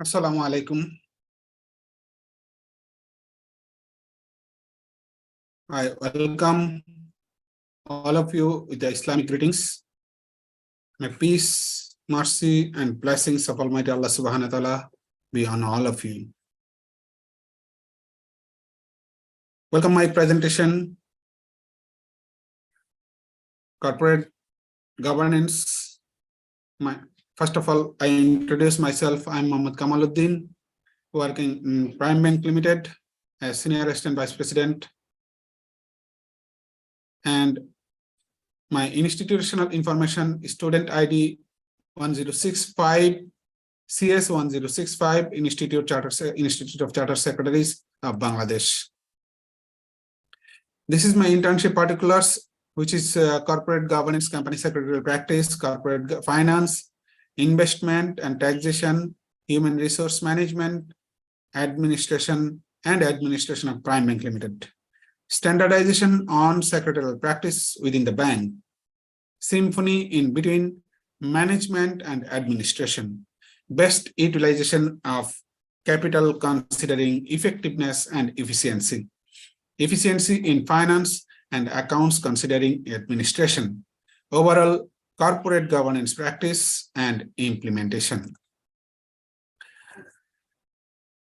Assalamu alaikum. I welcome all of you with the Islamic greetings. May peace, mercy, and blessings of Almighty Allah subhanahu wa ta'ala be on all of you. Welcome my presentation, Corporate Governance. First of all, I introduce myself. I'm Mohammad Kamaluddin, working in Prime Bank Limited as Senior Assistant Vice President. And my institutional information is student ID 1065 CS 1065 Institute of Charter Secretaries of Bangladesh. This is my internship particulars, which is corporate governance, company secretarial practice, corporate finance, investment and taxation, human resource management, administration of Prime Bank Limited. Standardization on secretarial practice within the bank. Symphony in between management and administration. Best utilization of capital considering effectiveness and efficiency. Efficiency in finance and accounts considering administration. Overall corporate governance practice and implementation.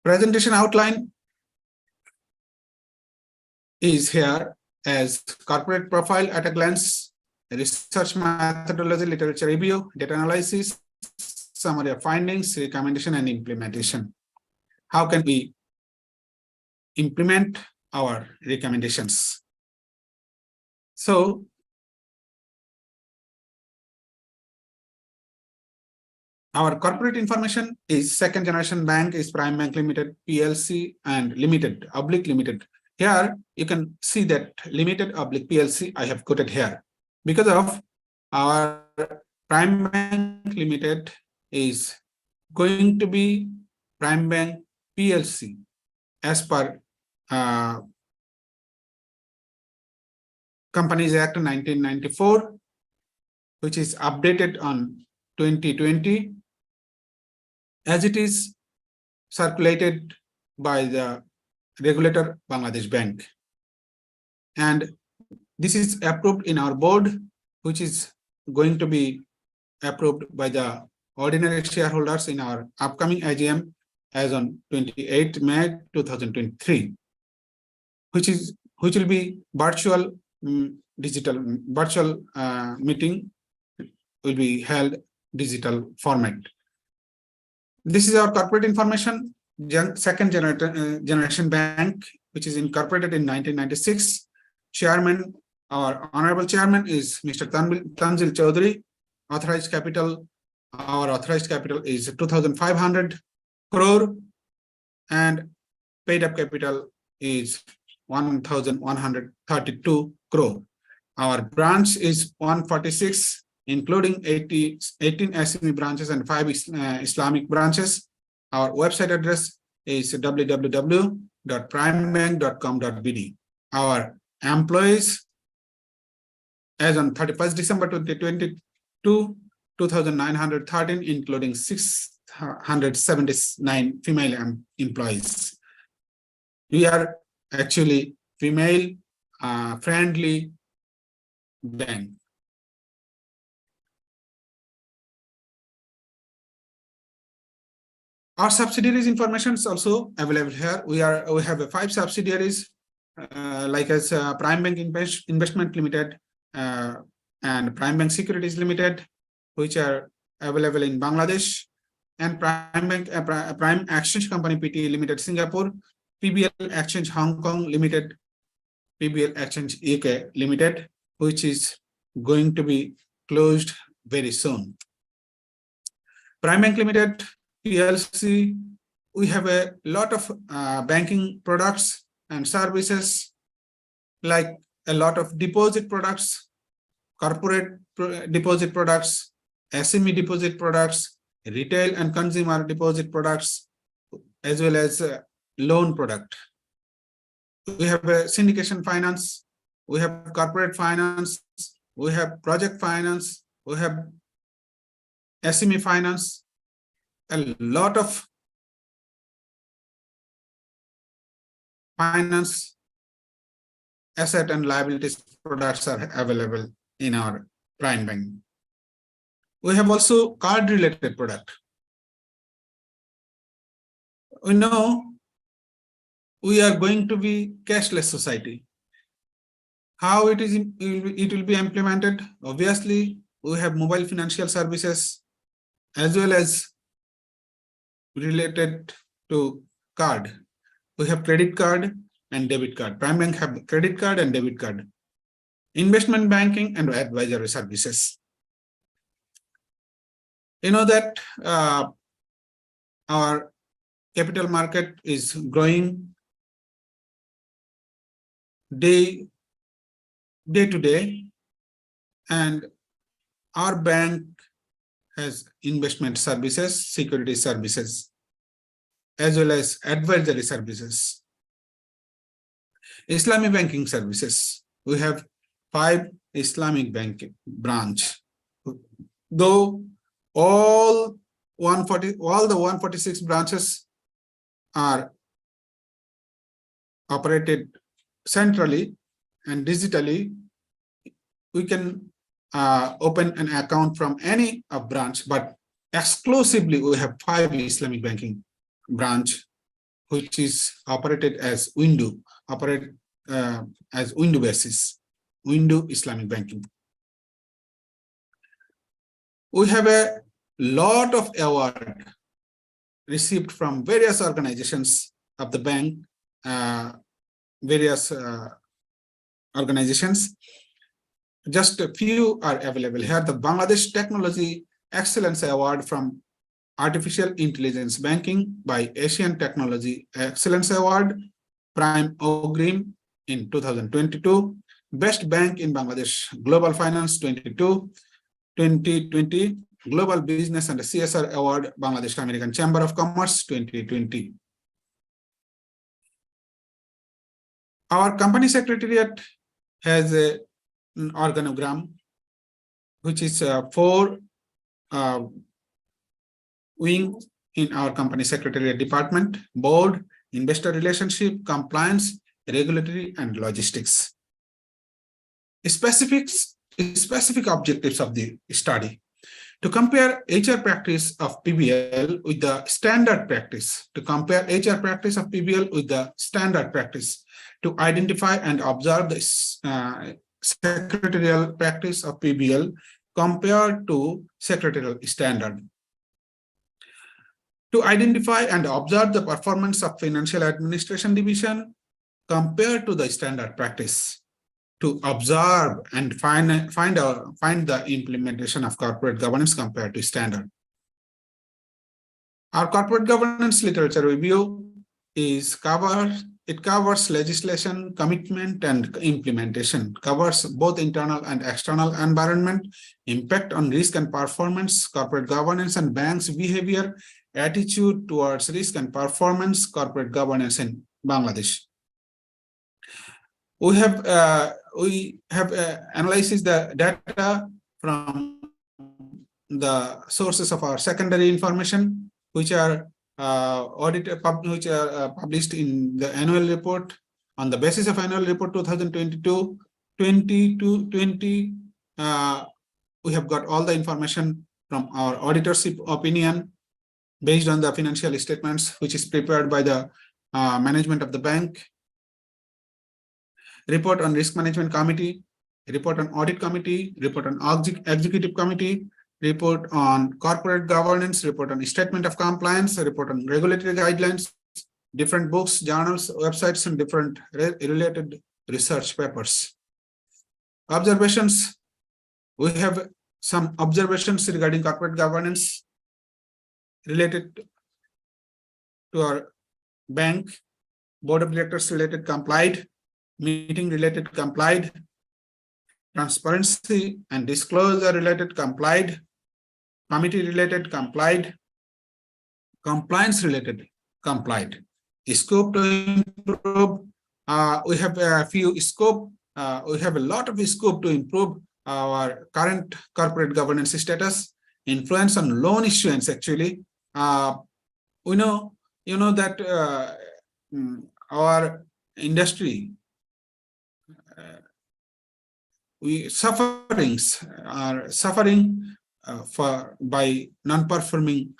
Presentation outline is here as corporate profile at a glance, research methodology, literature review, data analysis, summary of findings, recommendation, and implementation. How can we implement our recommendations? So, our corporate information is second generation bank is Prime Bank Limited, PLC and Limited, oblique Limited. Here you can see that Limited oblique PLC I have quoted here because of our Prime Bank Limited is going to be Prime Bank PLC as per Companies Act 1994, which is updated on 2020 as it is circulated by the regulator Bangladesh Bank. And this is approved in our board, which is going to be approved by the ordinary shareholders in our upcoming AGM as on 28 May 2023, which will be virtual meeting will be held digital format. This is our corporate information, second generation bank, which is incorporated in 1996. Chairman, our honorable chairman is Mr. Tanzil Chaudhary. Authorized capital, our authorized capital is 2,500 crore and paid up capital is 1,132 crore. Our branch is 146, including 18 SME branches and 5 Islamic branches. Our website address is www.primebank.com.bd. Our employees as on 31st December 2022, 2,913, including 679 female employees. We are actually female friendly bank. Our subsidiaries information is also available here. We have 5 subsidiaries like as Prime Bank Investment Limited and Prime Bank Securities Limited, which are available in Bangladesh, and Prime Exchange Company Pte Limited Singapore, PBL Exchange Hong Kong Limited, PBL Exchange UK Limited, which is going to be closed very soon. Prime Bank Limited PLC, we have a lot of banking products and services, like a lot of deposit products, corporate deposit products, SME deposit products, retail and consumer deposit products, as well as loan product. We have a syndication finance, we have corporate finance, we have project finance, we have SME finance, a lot of finance, asset and liabilities products are available in our Prime Bank. We have also card-related product. We know we are going to be cashless society. How it will be implemented? Obviously, we have mobile financial services as well as related to card. We have credit card and debit card. Prime Bank have credit card and debit card. Investment banking and advisory services. You know that our capital market is growing day to day, and our bank has investment services, security services, as well as advisory services. Islamic banking services. We have 5 Islamic banking branch. Though all the 146 branches are operated centrally and digitally, we can open an account from any branch, but exclusively we have 5 Islamic banking branch, which is operated as window, as window basis, window Islamic banking. We have a lot of award received from various organizations of the bank, various organizations. Just a few are available here. The Bangladesh Technology Excellence Award from Artificial Intelligence Banking by Asian Technology Excellence Award, Prime Ogrim in 2022, Best Bank in Bangladesh, Global Finance 2020, Global Business and CSR Award, Bangladesh American Chamber of Commerce 2020. Our company secretariat has an organogram, which is 4 wings in our company secretariat department: board, investor relationship, compliance, regulatory, and logistics. Specific objectives of the study: to compare HR practice of PBL with the standard practice, to compare HR practice of PBL with the standard practice, to identify and observe the secretarial practice of PBL compared to secretarial standard, to identify and observe the performance of financial administration division compared to the standard practice, to observe and find the implementation of corporate governance compared to standard. Our corporate governance literature review covers legislation, commitment, and implementation, covers both internal and external environment, impact on risk and performance, corporate governance and banks' behavior, attitude towards risk and performance, corporate governance in Bangladesh. We have analyzed the data from the sources of our secondary information, which are published in the annual report. On the basis of annual report 2022-2020, we have got all the information from our auditorship opinion based on the financial statements, which is prepared by the management of the bank. Report on risk management committee, report on audit committee, report on executive committee, report on corporate governance, report on statement of compliance, report on regulatory guidelines, different books, journals, websites, and different related research papers. Observations: we have some observations regarding corporate governance related to our bank. Board of directors related complied, meeting related complied, transparency and disclosure related complied, committee related complied, compliance related complied. Scope to improve: we have a few scope. We have a lot of scope to improve our current corporate governance status. Influence on loan issuance. Actually, you know that our industry, we are suffering by non-performing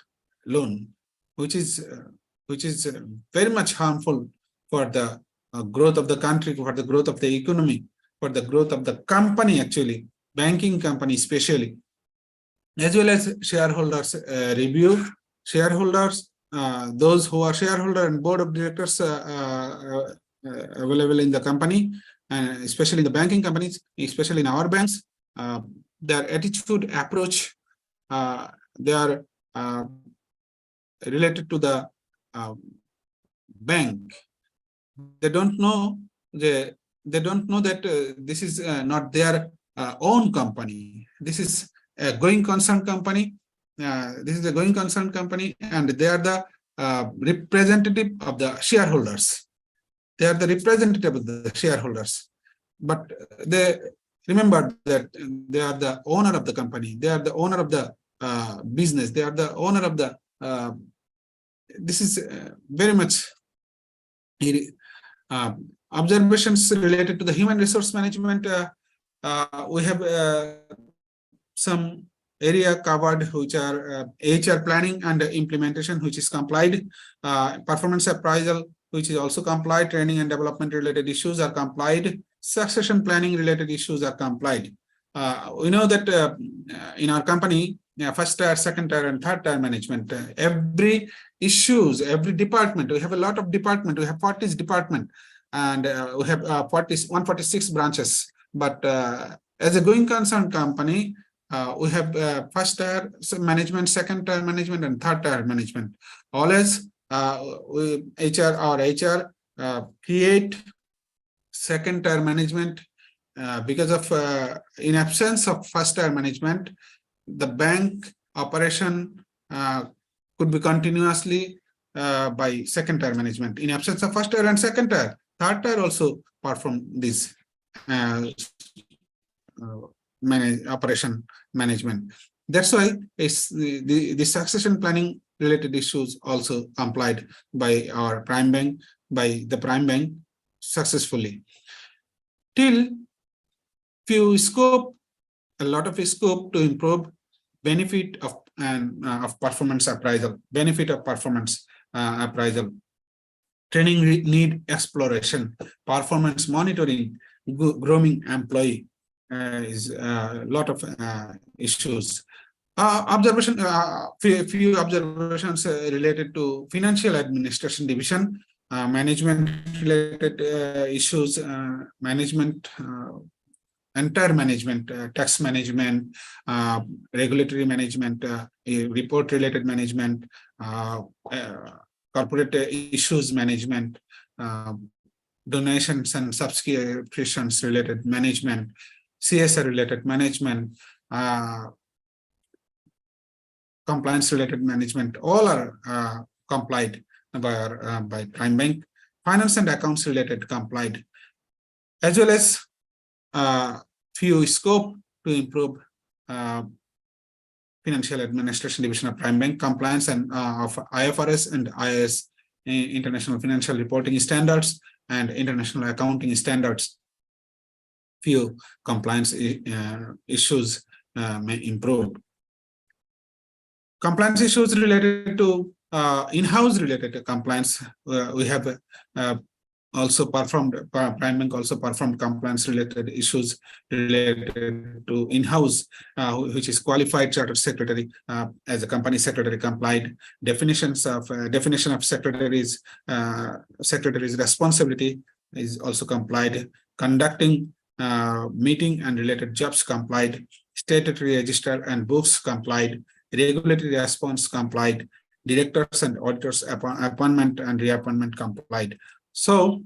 loan, which is very much harmful for the growth of the country, for the growth of the economy, for the growth of the company, actually banking company especially, as well as shareholders review. Shareholders, those who are shareholder and board of directors available in the company, and especially in the banking companies, especially in our banks, their attitude, approach, they are related to the bank. They don't know that this is not their own company. This is a going concern company. This is a going concern company, and they are the representative of the shareholders. They are the representative of the shareholders, but they remember that they are the owner of the company. They are the owner of the business. They are the owner of the. This is very much observations related to the human resource management. We have some area covered, which are HR planning and implementation, which is complied, performance appraisal, which is also complied, training and development related issues are complied, succession planning related issues are complied. We know that in our company, first tier, second tier, and third tier management, every department, we have a lot of department, we have 40 department, and we have 146 branches. But as a going concern company, we have first tier management, second tier management, and third tier management. Always HR create second tier management because of in absence of first tier management, the bank operation could be continuously by second tier management. In absence of first tier and second tier, third tier also perform this operation management. That's why it's the succession planning related issues also complied by our prime bank, by the prime bank successfully. Till few scope, a lot of scope to improve benefit of of performance appraisal, benefit of performance appraisal, training need exploration, performance monitoring, grooming employee is a lot of issues. Few observations related to financial administration division, management related issues, management, entire management, tax management, regulatory management, report related management, corporate issues management, donations and subscriptions related management, CSR related management, compliance related management, all are complied by prime bank. Finance and accounts related complied, as well as few scope to improve financial administration division of prime bank, compliance and of IFRS and IAS, international financial reporting standards and international accounting standards. Few compliance issues may improve. Compliance issues related to in-house related to compliance, we have also performed, prime bank also performed compliance related issues related to in-house, which is qualified chartered secretary as a company secretary complied, definition of secretary's responsibility is also complied, conducting meeting and related jobs complied, statutory register and books complied, regulatory response complied, directors and auditors appointment and reappointment complied. So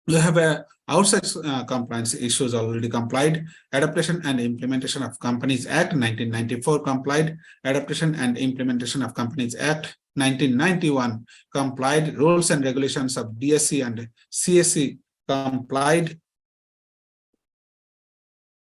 we have a outside compliance issues already complied. Adaptation and implementation of Companies Act 1994 complied. Adaptation and implementation of Companies Act 1991 complied. Rules and regulations of DSC and CSC complied.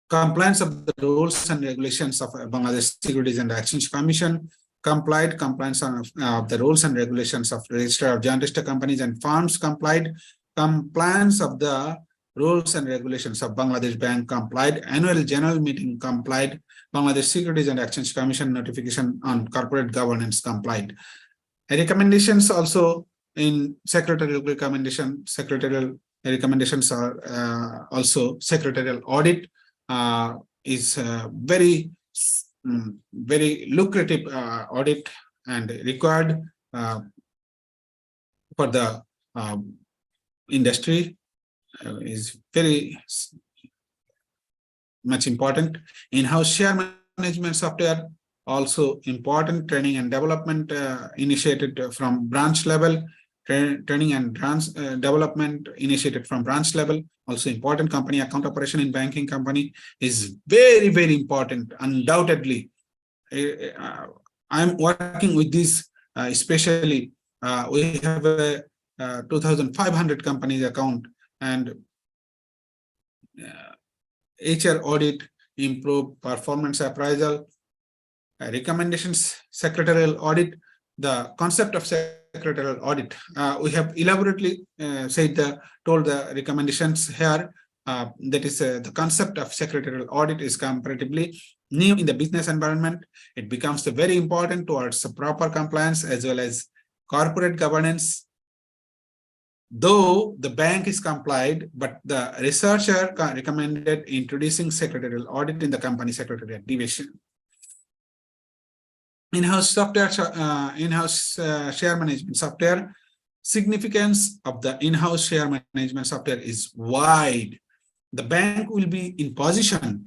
Compliance of the rules and regulations of Bangladesh Securities and Exchange Commission complied. Compliance of the rules and regulations of Register of Joint Registered Companies and Firms complied. compliance of the rules and regulations of Bangladesh Bank complied, annual general meeting complied, Bangladesh Securities and Exchange Commission notification on corporate governance complied. Recommendations also in secretarial recommendations are also secretarial audit is very lucrative audit and required for the industry is very much important. In-house share management software also important. Training and development initiated from branch level. Training and development initiated from branch level also important. Company account operation in banking company is very important, undoubtedly. I'm working with this especially we have a 2,500 companies account, and HR audit, improve performance appraisal, recommendations, secretarial audit. The concept of secretarial audit, we have elaborately told the recommendations here. That is the concept of secretarial audit is comparatively new in the business environment. It becomes very important towards proper compliance as well as corporate governance. Though the bank is complied, but the researcher recommended introducing secretarial audit in the company secretarial division. In-house software, share management software. Significance of the in-house share management software is wide. The bank will be in position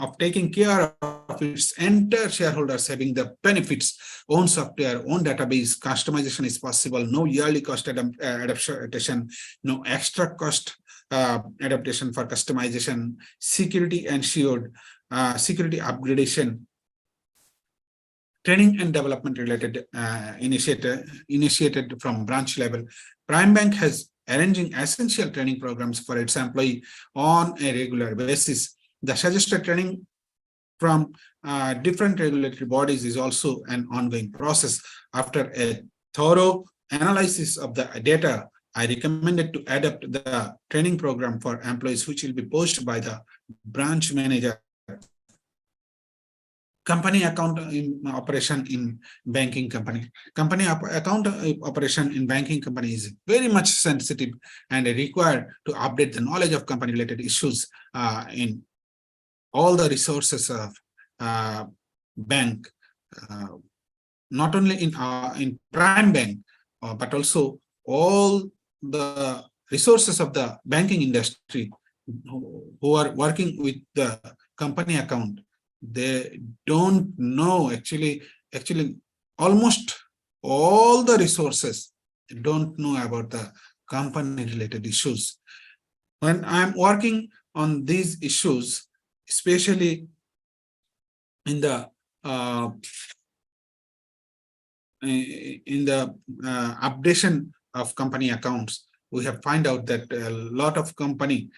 of taking care of its entire shareholders, having the benefits. Own software, own database, customization is possible. No yearly cost adaptation, no extra cost adaptation for customization. Security ensured, security upgradation. Training and development related initiated from branch level. Prime Bank has arranging essential training programs for its employee on a regular basis. The suggested training from different regulatory bodies is also an ongoing process. After a thorough analysis of the data, I recommended to adapt the training program for employees, which will be posted by the branch manager. Company account operation in banking company. Company account operation in banking company is very much sensitive and required to update the knowledge of company related issues in all the resources of bank, not only in Prime Bank, but also all the resources of the banking industry who are working with the company account. They don't know actually almost all the resources don't know about the company related issues. When I'm working on these issues, especially in the updation of company accounts, we have find out that a lot of company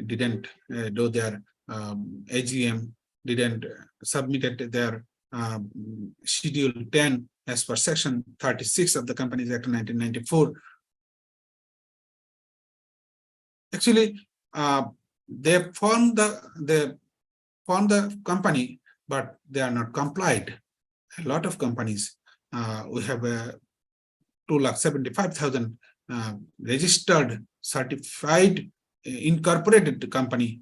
didn't do their AGM, didn't submitted their Schedule 10 as per Section 36 of the Companies Act 1994. Actually, they formed the company, but they are not complied. A lot of companies, we have 275,000 registered, certified, incorporated company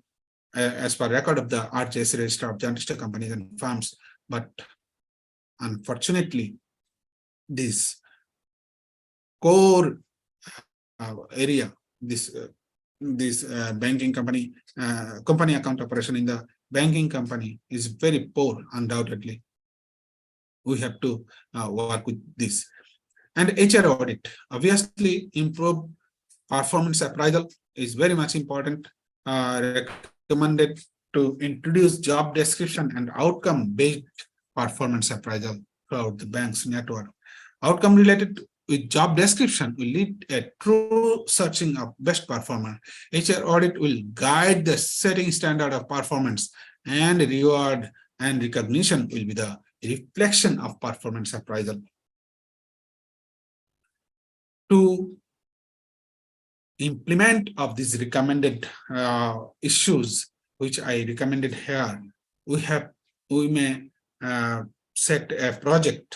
as per record of the RJS Register of Registered Companies and Firms. But unfortunately, this core area, this banking company, company account operation in the banking company is very poor, undoubtedly. We have to work with this. And HR audit, obviously, improve performance appraisal is very much important. Recommended to introduce job description and outcome-based performance appraisal throughout the bank's network. Outcome related with job description will lead a true searching of best performer. HR audit will guide the setting standard of performance, and reward and recognition will be the reflection of performance appraisal. To implement of these recommended issues, which I recommended here, we may set a project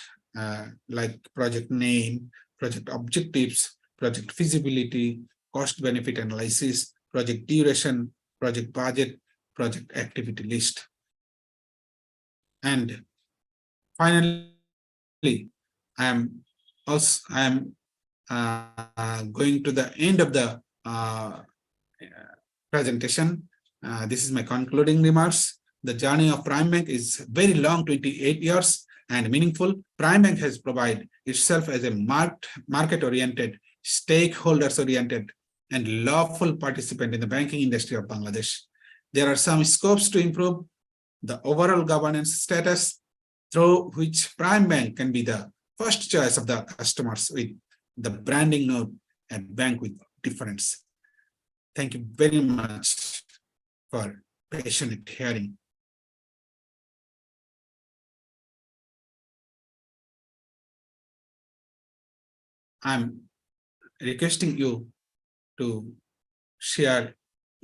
like project name, project objectives, project feasibility, cost benefit analysis, project duration, project budget, project activity list. And finally, I am going to the end of the presentation. This is my concluding remarks. The journey of Prime Bank is very long, 28 years, and meaningful. Prime Bank has provided itself as a market-oriented, stakeholders-oriented, and lawful participant in the banking industry of Bangladesh. There are some scopes to improve the overall governance status, through which Prime Bank can be the first choice of the customers with the branding note and bank with difference. Thank you very much for patient hearing. I'm requesting you to share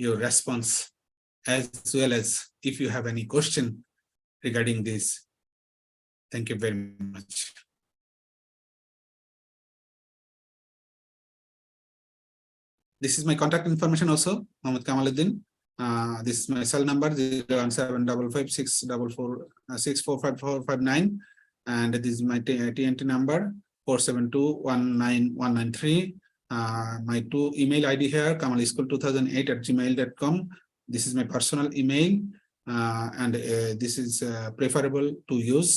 your response, as well as if you have any question regarding this. Thank you very much. This is my contact information also, Mohammed Kamaluddin. This is my cell number 01755644549, and this is my TNT number 472191993. My email ID here, kamalischool2008@gmail.com. This is my personal email, and this is preferable to use.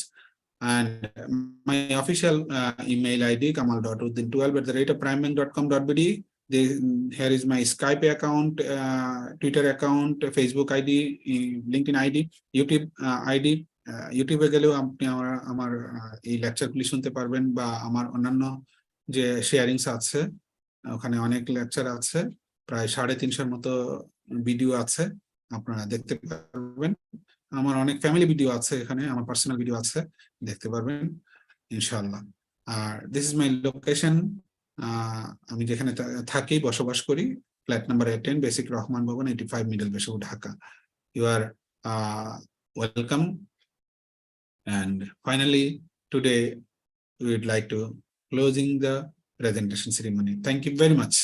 And my official email ID, kamal.uddin12@primebank.com.bd. Here is my Skype account, Twitter account, Facebook ID, LinkedIn ID, YouTube ID. ইউটিউবে গেলেও আপনি আমার এই লেকচারগুলি শুনতে পারবেন, বা আমার অন্যান্য যে শেয়ারিংস আছে ওখানে অনেক লেকচার আছে, প্রায় 350 মতো ভিডিও আছে, আপনারা দেখতে পারবেন। আমার অনেক ফ্যামিলি ভিডিও আছে এখানে, আমার পার্সোনাল ভিডিও আছে, দেখতে পারবেন ইনশাআল্লাহ। আর দিস ইজ মাই লোকেশন, আমি যেখানে থাকি, বসবাস করি, flat number 10, basic Rahman Bhaban, 85, middle বেশু, Dhaka. You are welcome. And finally, today we would like to closing the presentation ceremony. Thank you very much.